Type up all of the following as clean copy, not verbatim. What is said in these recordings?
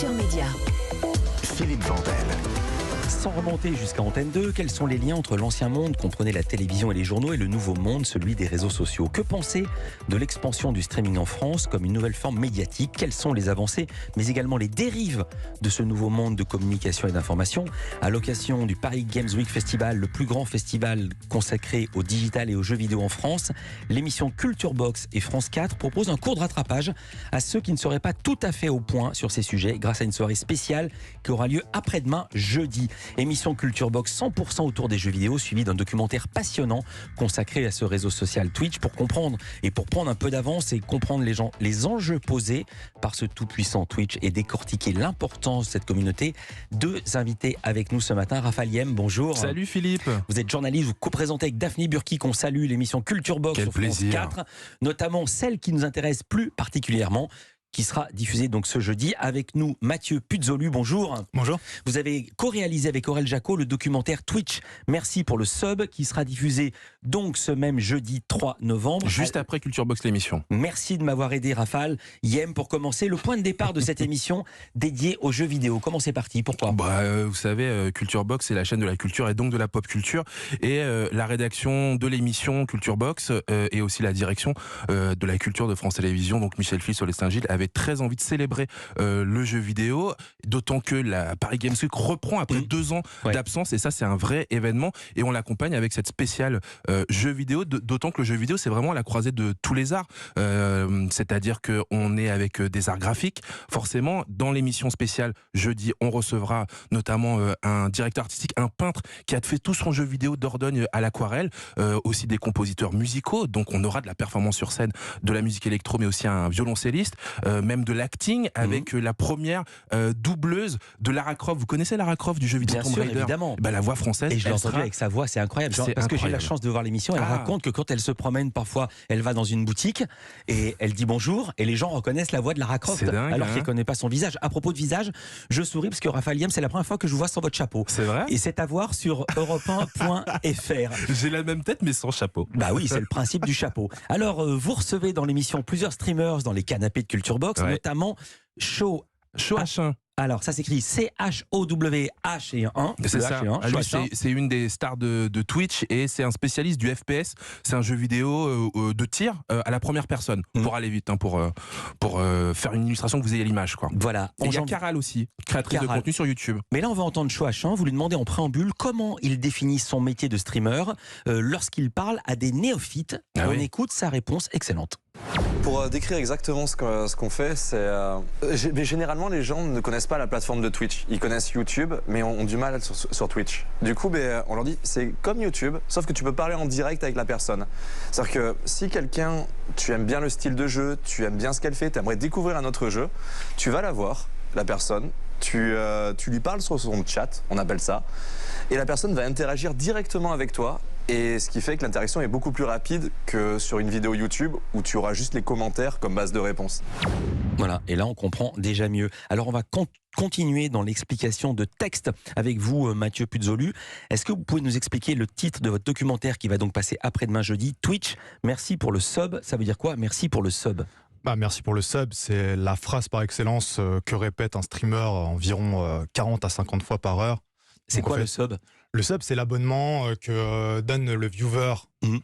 Culture Média. Philippe Vandel. Sans remonter jusqu'à Antenne 2, quels sont les liens entre l'ancien monde, comprenait la télévision et les journaux, et le nouveau monde, celui des réseaux sociaux? Que penser de l'expansion du streaming en France comme une nouvelle forme médiatique? Quelles sont les avancées, mais également les dérives de ce nouveau monde de communication et d'information? À l'occasion du Paris Games Week Festival, le plus grand festival consacré au digital et aux jeux vidéo en France, l'émission Culture Box et France 4 proposent un cours de rattrapage à ceux qui ne seraient pas tout à fait au point sur ces sujets grâce à une soirée spéciale qui aura lieu après-demain, jeudi. Émission Culture Box 100% autour des jeux vidéo, suivi d'un documentaire passionnant consacré à ce réseau social Twitch pour comprendre et pour prendre un peu d'avance et comprendre les enjeux posés par ce tout-puissant Twitch et décortiquer l'importance de cette communauté. Deux invités avec nous ce matin. Raphaël Yem, bonjour. Salut Philippe. Vous êtes journaliste, vous co-présentez avec Daphné Burki, qu'on salue, l'émission Culture Box Quel sur France plaisir. 4, notamment celle qui nous intéresse plus particulièrement, qui sera diffusée donc ce jeudi. Avec nous, Mathieu Puzzolu, bonjour. Bonjour. Vous avez co-réalisé avec Aurel Jacot le documentaire Twitch, merci pour le sub, qui sera diffusé donc ce même jeudi 3 novembre. Juste après Culture Box l'émission. Merci de m'avoir aidé, Raphaël. Yem, pour commencer, le point de départ de cette émission dédiée aux jeux vidéo. Comment c'est parti? Pourquoi? Vous savez, Culture Box, c'est la chaîne de la culture et donc de la pop culture. Et la rédaction de l'émission Culture Box et aussi la direction de la culture de France Télévisions, donc Michel Fils, Solestin-Gilles, avait très envie de célébrer le jeu vidéo, d'autant que la Paris Games Week reprend après 2 ans d'absence, et ça c'est un vrai événement, et on l'accompagne avec cette spéciale jeu vidéo, d'autant que le jeu vidéo c'est vraiment la croisée de tous les arts, c'est-à-dire qu'on est avec des arts graphiques. Forcément, dans l'émission spéciale jeudi, on recevra notamment un directeur artistique, un peintre qui a fait tout son jeu vidéo d'Ordogne à l'aquarelle, aussi des compositeurs musicaux, donc on aura de la performance sur scène, de la musique électro, mais aussi un violoncelliste, même de l'acting avec la première doubleuse de Lara Croft. Vous connaissez Lara Croft du jeu vidéo Bien Tomb sûr, Raider? évidemment. La voix française. Et je l'ai entendu avec sa voix, c'est incroyable. Parce que j'ai la chance de voir l'émission, elle raconte que quand elle se promène, parfois, elle va dans une boutique et elle dit bonjour, et les gens reconnaissent la voix de Lara Croft, dingue, alors qu'elle ne connaît pas son visage. À propos de visage, je souris parce que Raphaël Yem, c'est la première fois que je vous vois sans votre chapeau. C'est vrai? Et c'est à voir sur europe1.fr. J'ai la même tête mais sans chapeau. Bah oui, c'est le principe du chapeau. Alors, vous recevez dans l'émission plusieurs streamers dans les canapés de Culture Box, notamment Show H1. Alors, ça s'écrit C-H-O-W-H et un 1. C'est ça. C'est une des stars de Twitch et c'est un spécialiste du FPS. C'est un jeu vidéo de tir à la première personne. Pour aller vite, pour faire une illustration que vous ayez l'image, quoi. Voilà. Et il y a Caral aussi, créatrice de contenu sur YouTube. Mais là, on va entendre Show H1. Vous lui demandez en préambule comment il définit son métier de streamer lorsqu'il parle à des néophytes. On écoute sa réponse excellente. Pour décrire exactement ce qu'on fait, mais généralement les gens ne connaissent pas la plateforme de Twitch. Ils connaissent YouTube, mais ont du mal sur Twitch. Du coup, on leur dit, c'est comme YouTube, sauf que tu peux parler en direct avec la personne. C'est-à-dire que si quelqu'un, tu aimes bien le style de jeu, tu aimes bien ce qu'elle fait, tu aimerais découvrir un autre jeu, tu vas la voir, la personne, tu lui parles sur son chat, on appelle ça, et la personne va interagir directement avec toi. Et ce qui fait que l'interaction est beaucoup plus rapide que sur une vidéo YouTube où tu auras juste les commentaires comme base de réponse. Voilà, et là on comprend déjà mieux. Alors on va continuer dans l'explication de texte avec vous, Mathieu Puzzolu. Est-ce que vous pouvez nous expliquer le titre de votre documentaire qui va donc passer après-demain jeudi, Twitch, merci pour le sub, ça veut dire quoi? Merci pour le sub. Merci pour le sub, c'est la phrase par excellence que répète un streamer environ 40 à 50 fois par heure. C'est quoi le sub? Le sub, c'est l'abonnement que donne le viewer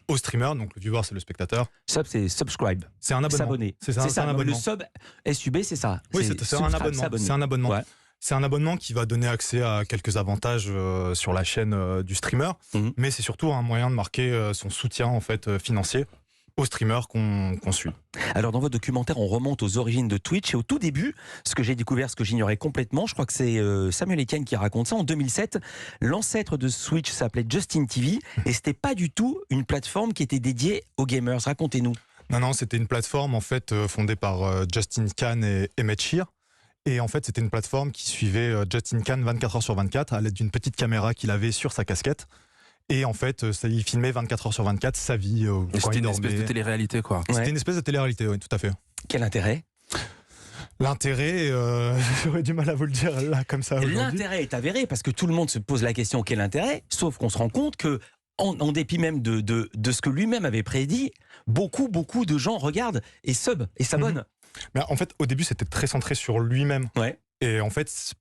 au streamer. Donc le viewer, c'est le spectateur. Sub, c'est subscribe. C'est un abonnement. S'abonner. C'est ça, un abonnement. Le sub, SUB, c'est ça. Oui, c'est un abonnement. C'est un abonnement. Ouais. C'est un abonnement qui va donner accès à quelques avantages sur la chaîne du streamer. Mais c'est surtout un moyen de marquer son soutien en fait, financier aux streamers qu'on suit. Alors dans votre documentaire, on remonte aux origines de Twitch et au tout début, ce que j'ai découvert, ce que j'ignorais complètement, je crois que c'est Samuel Etienne qui raconte ça, en 2007, l'ancêtre de Twitch s'appelait Justin TV et c'était pas du tout une plateforme qui était dédiée aux gamers. Racontez-nous. Non, c'était une plateforme en fait fondée par Justin Kan et Emmett Shear. Et en fait, c'était une plateforme qui suivait Justin Kan 24 heures sur 24 à l'aide d'une petite caméra qu'il avait sur sa casquette. Et en fait, il filmait 24 heures sur 24 sa vie. C'était une espèce de télé-réalité, quoi. C'était une espèce de télé-réalité, oui, tout à fait. Quel intérêt? L'intérêt, j'aurais du mal à vous le dire là, comme ça. L'intérêt est avéré, parce que tout le monde se pose la question quel intérêt, sauf qu'on se rend compte que, en dépit même de ce que lui-même avait prédit, beaucoup de gens regardent et sub et s'abonnent. Mais en fait, au début, c'était très centré sur lui-même. Ouais. Et en fait,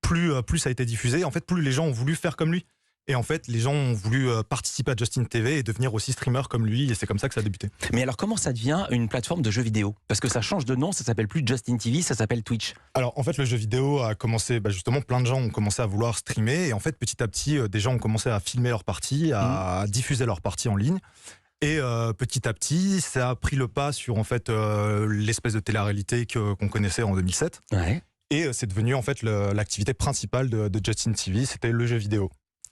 plus ça a été diffusé, en fait, plus les gens ont voulu faire comme lui. Et en fait, les gens ont voulu participer à Justin TV et devenir aussi streamer comme lui, et c'est comme ça que ça a débuté. Mais alors, comment ça devient une plateforme de jeux vidéo? Parce que ça change de nom, ça s'appelle plus Justin TV, ça s'appelle Twitch. Alors, en fait, le jeu vidéo a commencé, justement, plein de gens ont commencé à vouloir streamer, et en fait, petit à petit, des gens ont commencé à filmer leurs parties, à diffuser leurs parties en ligne. Et petit à petit, ça a pris le pas sur en fait l'espèce de télé-réalité qu'on connaissait en 2007. Ouais. Et c'est devenu en fait l'activité principale de Justin TV, c'était le jeu vidéo.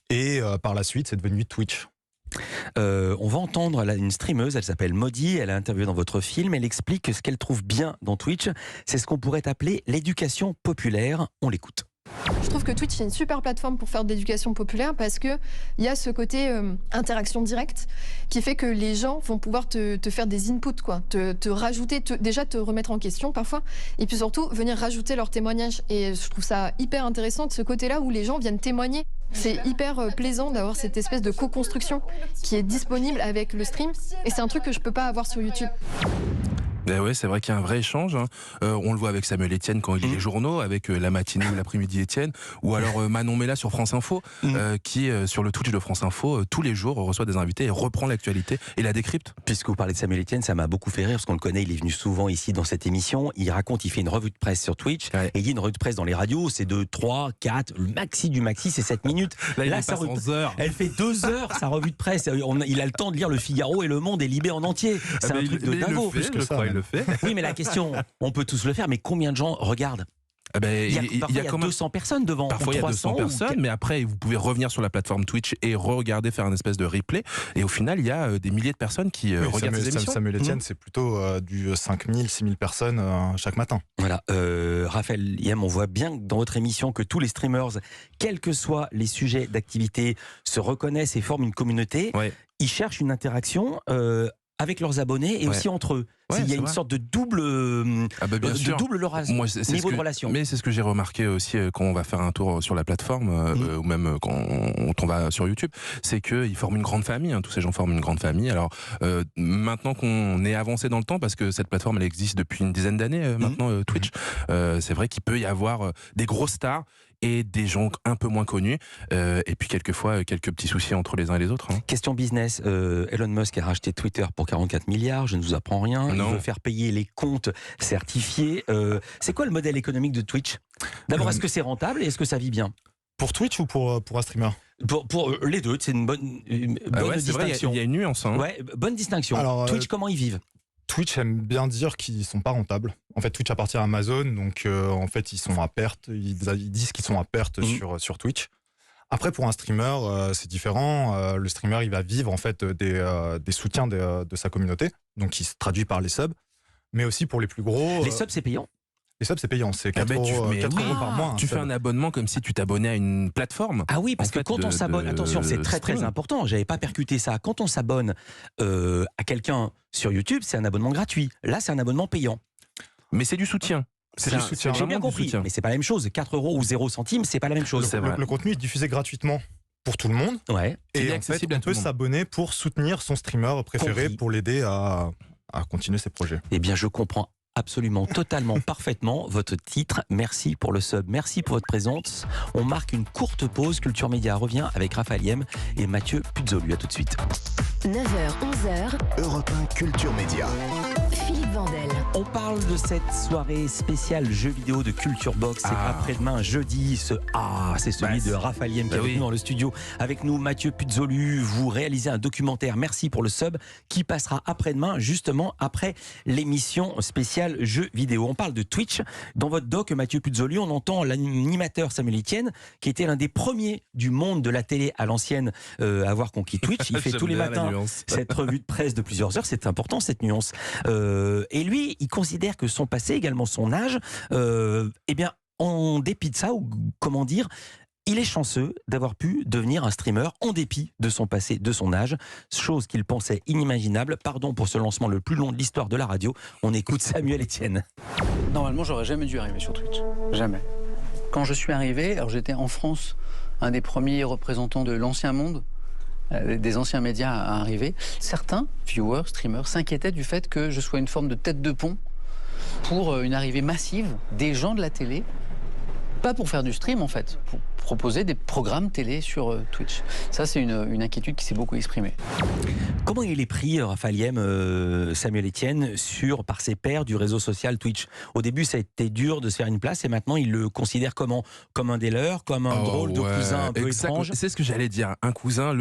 Et par la suite, c'est devenu Twitch. On va entendre une streameuse, elle s'appelle Maudie, elle a interviewé dans votre film, elle explique que ce qu'elle trouve bien dans Twitch, c'est ce qu'on pourrait appeler l'éducation populaire. On l'écoute. Je trouve que Twitch est une super plateforme pour faire de l'éducation populaire parce qu'il y a ce côté interaction directe qui fait que les gens vont pouvoir te faire des inputs, quoi, te rajouter, déjà te remettre en question parfois, et puis surtout venir rajouter leurs témoignages. Et je trouve ça hyper intéressant de ce côté-là où les gens viennent témoigner. C'est hyper plaisant d'avoir cette espèce de co-construction qui est disponible avec le stream, et c'est un truc que je peux pas avoir sur YouTube. Ben ouais, c'est vrai qu'il y a un vrai échange. Hein. On le voit avec Samuel Etienne quand il lit les journaux, avec la matinée ou l'après-midi Etienne, ou alors Manon Mella sur France Info, qui sur le Twitch de France Info tous les jours reçoit des invités et reprend l'actualité et la décrypte. Puisque vous parlez de Samuel Etienne, ça m'a beaucoup fait rire parce qu'on le connaît, il est venu souvent ici dans cette émission. Il raconte, il fait une revue de presse sur Twitch, et il dit une revue de presse dans les radios, c'est de 3, 4, le maxi du maxi, c'est 7 minutes. Là ça heures. Elle fait 2 heures sa revue de presse. Il a le temps de lire Le Figaro et Le Monde et Libé en entier. C'est un truc de dingo. Il le fait. Oui, mais la question, on peut tous le faire, mais combien de gens regardent? Il y a quand même 200 personnes devant. Parfois il y a 200 personnes, mais après vous pouvez revenir sur la plateforme Twitch et re-regarder, faire une espèce de replay. Et au final, il y a des milliers de personnes qui regardent ces émissions. Samuel Etienne, c'est plutôt du 5000, 6000 personnes chaque matin. Voilà. Raphaël Yem, on voit bien dans votre émission que tous les streamers, quels que soient les sujets d'activité, se reconnaissent et forment une communauté. Ouais. Ils cherchent une interaction avec leurs abonnés et aussi entre eux. Il y a une sorte de double, double niveau de relation. Mais c'est ce que j'ai remarqué aussi quand on va faire un tour sur la plateforme, ou même quand on va sur YouTube, c'est qu'ils forment une grande famille, hein, tous ces gens forment une grande famille. Alors maintenant qu'on est avancé dans le temps, parce que cette plateforme elle existe depuis une dizaine d'années maintenant, Twitch, c'est vrai qu'il peut y avoir des grosses stars et des gens un peu moins connus, et puis quelquefois quelques petits soucis entre les uns et les autres. Hein. Question business, Elon Musk a racheté Twitter pour 44 milliards, je ne vous apprends rien. Il veut faire payer les comptes certifiés. C'est quoi le modèle économique de Twitch? D'abord, est-ce que c'est rentable et est-ce que ça vit bien? Pour Twitch ou pour un streamer? Pour les deux, c'est une bonne distinction. Il y a une nuance. Hein. Ouais, bonne distinction. Alors, Twitch, comment ils vivent? Twitch aime bien dire qu'ils sont pas rentables. En fait, Twitch appartient à Amazon, donc en fait, ils sont à perte. Ils disent qu'ils sont à perte sur Twitch. Après, pour un streamer, c'est différent. Le streamer, il va vivre en fait des soutiens de sa communauté, donc qui se traduit par les subs, mais aussi pour les plus gros. Les subs, c'est payant? Les subs, c'est payant, c'est 4 euros par mois. Tu fais un abonnement comme si tu t'abonnais à une plateforme. Ah oui, parce que quand on s'abonne, attention, c'est très important, j'avais pas percuté ça. Quand on s'abonne à quelqu'un sur YouTube, c'est un abonnement gratuit. Là, c'est un abonnement payant. Mais c'est du soutien. J'ai bien compris, mais c'est pas la même chose. 4 euros ou 0 centimes, c'est pas la même chose. Le contenu est diffusé gratuitement pour tout le monde. Ouais. Et en fait, on peut s'abonner pour soutenir son streamer préféré, pour l'aider à continuer ses projets. Eh bien, je comprends absolument, totalement, parfaitement votre titre. Merci pour le sub, merci pour votre présence. On marque une courte pause. Culture Média revient avec Raphaël Yem et Mathieu Puzzolu. À tout de suite. 9h, 11h. Europe 1 Culture Média. Philippe Vandel. On parle de cette soirée spéciale jeux vidéo de Culture Box. C'est après-demain, jeudi. C'est celui de Raphaël Yem qui est avec nous dans le studio. Avec nous, Mathieu Puzzolu. Vous réalisez un documentaire. Merci pour le sub qui passera après-demain, justement après l'émission spéciale jeux vidéo. On parle de Twitch. Dans votre doc, Mathieu Puzzolu, on entend l'animateur Samuel Etienne, qui était l'un des premiers du monde de la télé à l'ancienne à avoir conquis Twitch. Il fait tous les matins cette revue de presse de plusieurs heures. C'est important, cette nuance. Et lui, il considère que son passé, également son âge, eh bien, en dépit de ça, ou comment dire, il est chanceux d'avoir pu devenir un streamer en dépit de son passé, de son âge, chose qu'il pensait inimaginable. Pardon pour ce lancement le plus long de l'histoire de la radio. On écoute Samuel Etienne. Normalement, j'aurais jamais dû arriver sur Twitch. Jamais. Quand je suis arrivé, alors j'étais en France un des premiers représentants de l'ancien monde, des anciens médias à arriver. Certains viewers, streamers, s'inquiétaient du fait que je sois une forme de tête de pont pour une arrivée massive des gens de la télé Pas pour faire du stream en fait, pour proposer des programmes télé sur Twitch. Ça c'est une inquiétude qui s'est beaucoup exprimée. Comment il est pris, Raphaël Yem, Samuel Etienne, par ses pairs du réseau social Twitch? Au début, ça a été dur de se faire une place et maintenant, il le considère comment? Comme un des leurs, comme un drôle de cousin un peu étrange? C'est ce que j'allais dire. Un cousin,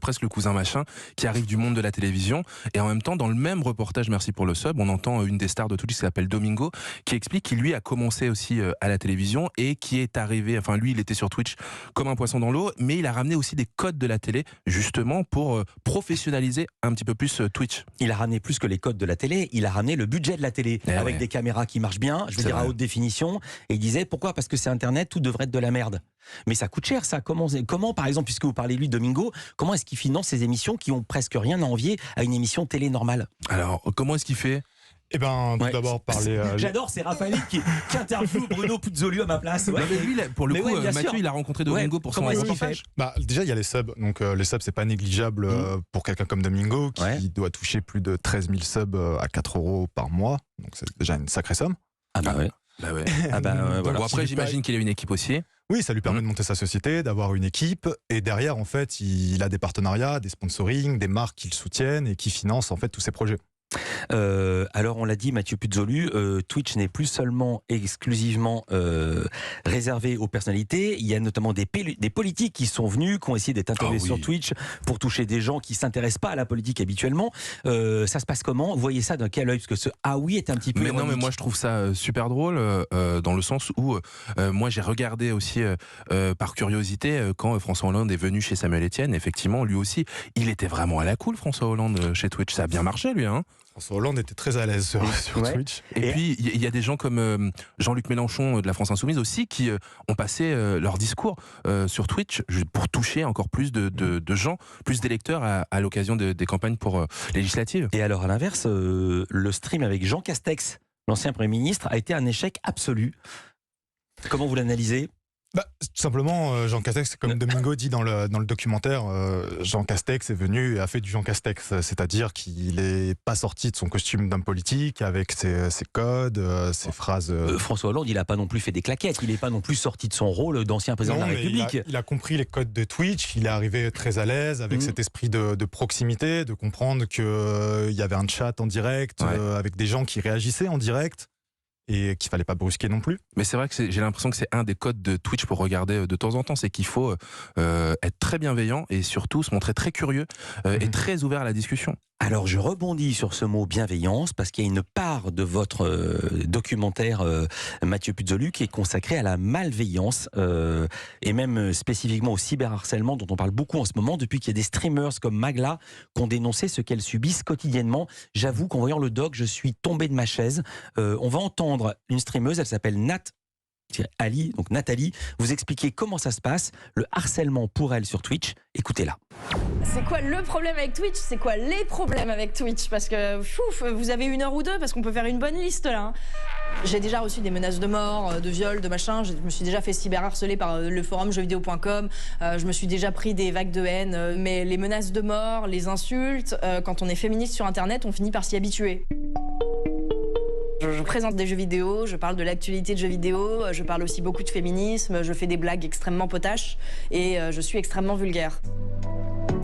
presque le cousin machin, qui arrive du monde de la télévision. Et en même temps, dans le même reportage, merci pour le sub, on entend une des stars de Twitch qui s'appelle Domingo, qui explique qu'il lui a commencé aussi à la télévision et qui est arrivé, enfin lui, il était sur Twitch comme un poisson dans l'eau, mais il a ramené aussi des codes de la télé, justement pour professionnaliser un petit peu plus Twitch. Il a ramené plus que les codes de la télé, il a ramené le budget de la télé, avec des caméras qui marchent bien, je veux dire à haute définition, et il disait pourquoi? Parce que c'est Internet, tout devrait être de la merde. Mais ça coûte cher ça, comment par exemple, puisque vous parlez lui Domingo, comment est-ce qu'il finance ces émissions qui ont presque rien à envier à une émission télé normale? Alors, comment est-ce qu'il fait? Eh ben, tout d'abord parler. J'adore, c'est Raphaël qui interviewe Bruno Puzzolio à ma place. Ouais. Mais lui, pour le coup, Mathieu, il a rencontré Domingo pour son reportage. Déjà, il y a les subs. Donc, les subs, c'est pas négligeable pour quelqu'un comme Domingo qui doit toucher plus de 13 000 subs à 4 € par mois. Donc, c'est déjà une sacrée somme. Ah bah ouais. Voilà. Bon, après, j'imagine qu'il a une équipe aussi. Oui, ça lui permet de monter sa société, d'avoir une équipe, et derrière, en fait, il a des partenariats, des sponsorings, des marques qui le soutiennent et qui financent en fait tous ses projets. Alors on l'a dit, Mathieu Puzzolu, Twitch n'est plus seulement exclusivement réservé aux personnalités. Il y a notamment des politiques qui sont venus, qui ont essayé d'être interviewés sur Twitch pour toucher des gens qui ne s'intéressent pas à la politique habituellement. Ça se passe comment? Vous voyez ça d'un quel œil? Parce que ce ah oui est un petit peu mais ironique. Non, mais moi je trouve ça super drôle dans le sens où moi j'ai regardé aussi par curiosité quand François Hollande est venu chez Samuel Etienne. Effectivement, lui aussi, il était vraiment à la cool, François Hollande, chez Twitch. Ça a bien marché, lui, hein. François Hollande était très à l'aise sur Twitch. Et puis, il y a des gens comme Jean-Luc Mélenchon de la France Insoumise aussi qui ont passé leur discours sur Twitch pour toucher encore plus de gens, plus d'électeurs à l'occasion des campagnes pour législatives. Et alors, à l'inverse, le stream avec Jean Castex, l'ancien Premier ministre, a été un échec absolu. Comment vous l'analysez? Tout simplement, Jean Castex, comme Domingo dit dans le documentaire, Jean Castex est venu et a fait du Jean Castex, c'est-à-dire qu'il n'est pas sorti de son costume d'homme politique avec ses codes, ses phrases. François Hollande, il n'a pas non plus fait des claquettes, il n'est pas non plus sorti de son rôle d'ancien président de la République. Il a compris les codes de Twitch, il est arrivé très à l'aise avec cet esprit de proximité, de comprendre qu'il y avait un chat en direct, avec des gens qui réagissaient en direct. Et qu'il fallait pas brusquer non plus. Mais c'est vrai que j'ai l'impression que c'est un des codes de Twitch pour regarder de temps en temps, c'est qu'il faut être très bienveillant et surtout se montrer très curieux et très ouvert à la discussion. Alors je rebondis sur ce mot bienveillance parce qu'il y a une part de votre documentaire Mathieu Puzzolu qui est consacrée à la malveillance et même spécifiquement au cyberharcèlement dont on parle beaucoup en ce moment depuis qu'il y a des streamers comme Magla qui ont dénoncé ce qu'elles subissent quotidiennement. J'avoue qu'en voyant le doc, je suis tombé de ma chaise. On va entendre une streameuse, elle s'appelle Nathalie, vous expliquer comment ça se passe, le harcèlement pour elle sur Twitch. Écoutez-la. C'est quoi le problème avec Twitch? C'est quoi les problèmes avec Twitch? Parce que vous avez 1 heure ou 2 parce qu'on peut faire une bonne liste là. J'ai déjà reçu des menaces de mort, de viol, de machin. Je me suis déjà fait cyberharceler par le forum jeuxvideo.com. Je me suis déjà pris des vagues de haine. Mais les menaces de mort, les insultes, quand on est féministe sur Internet, on finit par s'y habituer. Je présente des jeux vidéo, je parle de l'actualité de jeux vidéo, je parle aussi beaucoup de féminisme, je fais des blagues extrêmement potaches et je suis extrêmement vulgaire.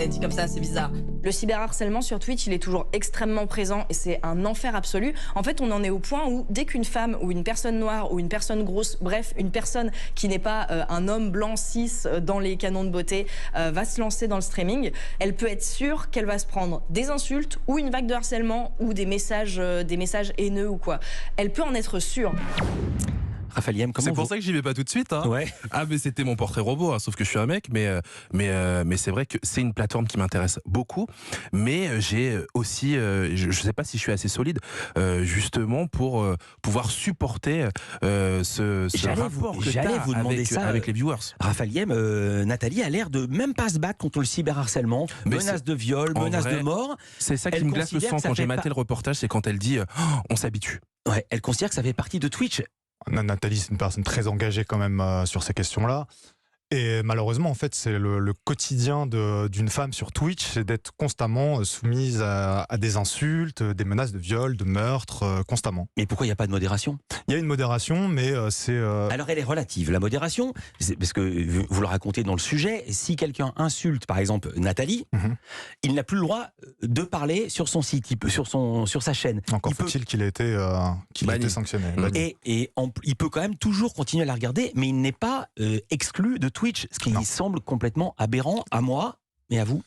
Dit comme ça, c'est bizarre. Le cyberharcèlement sur Twitch, il est toujours extrêmement présent et c'est un enfer absolu. En fait, on en est au point où dès qu'une femme ou une personne noire ou une personne grosse, bref, une personne qui n'est pas un homme blanc cis dans les canons de beauté va se lancer dans le streaming, elle peut être sûre qu'elle va se prendre des insultes ou une vague de harcèlement ou des messages haineux ou quoi. Elle peut en être sûre. Raphaël Yem, comment c'est pour ça que j'y vais pas tout de suite. Hein. Ouais. Ah mais c'était mon portrait robot, hein, sauf que je suis un mec, mais c'est vrai que c'est une plateforme qui m'intéresse beaucoup. Mais j'ai aussi, je sais pas si je suis assez solide, justement pour pouvoir supporter ce rapport que j'allais vous demander ça avec les viewers. Raphaël Yem, Nathalie a l'air de même pas se battre contre le cyberharcèlement, menaces de viol, menaces de mort. C'est ça qui me glace le sang quand j'ai maté le reportage, c'est quand elle dit on s'habitue. Ouais, elle considère que ça fait partie de Twitch. Nathalie, c'est une personne très engagée quand même sur ces questions-là. Et malheureusement, en fait, c'est le quotidien d'une femme sur Twitch, c'est d'être constamment soumise à des insultes, des menaces de viol, de meurtre, constamment. Mais pourquoi il n'y a pas de modération ? Il y a une modération, mais c'est... Alors elle est relative. La modération, parce que vous le racontez dans le sujet, si quelqu'un insulte par exemple Nathalie, il n'a plus le droit de parler sur son site, sur sa chaîne. Encore faut-il qu'il ait été sanctionné. Et il peut quand même toujours continuer à la regarder, mais il n'est pas exclu de Twitch, ce qui semble complètement aberrant à moi et à vous.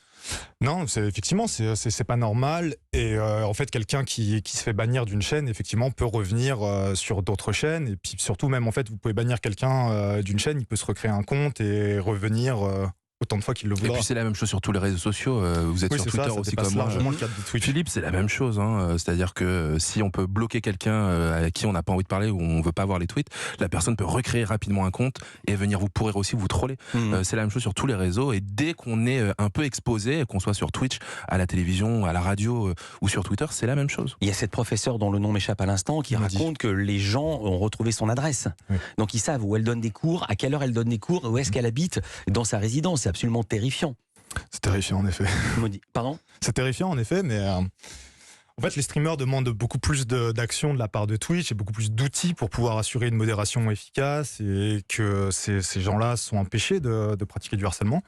Non, effectivement, c'est pas normal. Et en fait, quelqu'un qui se fait bannir d'une chaîne, effectivement, peut revenir sur d'autres chaînes. Et puis surtout, même en fait, vous pouvez bannir quelqu'un d'une chaîne, il peut se recréer un compte et revenir autant de fois qu'il le voudra. Et puis c'est la même chose sur tous les réseaux sociaux. Vous êtes sur Twitter aussi comme moi. Largement le cadre de Twitch. Philippe, c'est la même chose. C'est-à-dire que si on peut bloquer quelqu'un à qui on n'a pas envie de parler ou on veut pas voir les tweets, la personne peut recréer rapidement un compte et venir vous pourrir aussi, vous troller. C'est la même chose sur tous les réseaux. Et dès qu'on est un peu exposé, qu'on soit sur Twitch, à la télévision, à la radio ou sur Twitter, c'est la même chose. Il y a cette professeure dont le nom m'échappe à l'instant qui raconte que les gens ont retrouvé son adresse. Oui. Donc ils savent où elle donne des cours, à quelle heure elle donne des cours, où est-ce qu'elle habite dans sa résidence. C'est absolument terrifiant. C'est terrifiant en effet. Pardon ? C'est terrifiant en effet, mais en fait les streamers demandent beaucoup plus d'action de la part de Twitch et beaucoup plus d'outils pour pouvoir assurer une modération efficace et que ces gens-là sont empêchés de pratiquer du harcèlement.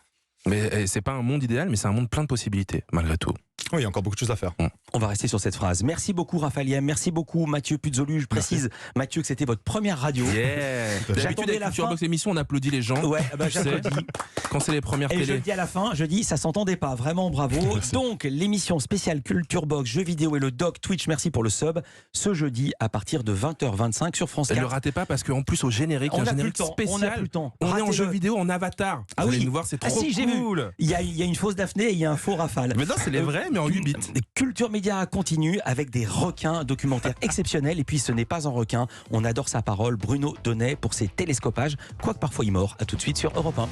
Mais c'est pas un monde idéal, mais c'est un monde plein de possibilités malgré tout. Oui, il y a encore beaucoup de choses à faire. On va rester sur cette phrase. Merci beaucoup Raphaël Yem, merci beaucoup Mathieu Puzzolu. Je précise, Mathieu, que c'était votre première radio. D'habitude avec Culture Box émission, on applaudit les gens. Ouais, j'applaudis. Quand c'est les premières télé. Et je dis à la fin, ça s'entendait pas. Vraiment, bravo. Donc, l'émission spéciale Culture Box, jeux vidéo et le doc Twitch, merci pour le sub, ce jeudi à partir de 20h25 sur France 4. Ne le ratez pas parce qu'en plus au générique, il y a un générique spécial. On n'a plus le temps. On est en jeu vidéo en avatar. Ah oui, nous voir, c'est trop cool. J'ai vu. Il y a une fausse Daphné et il y a un faux Rafale. Mais non, c'est les vrais, mais en 8 bits. Culture Média continue avec des requins documentaires exceptionnels. Et puis ce n'est pas un requin, on adore sa parole. Bruno Donnet pour ses télescopages, quoique parfois il mord. À tout de suite sur Europe 1.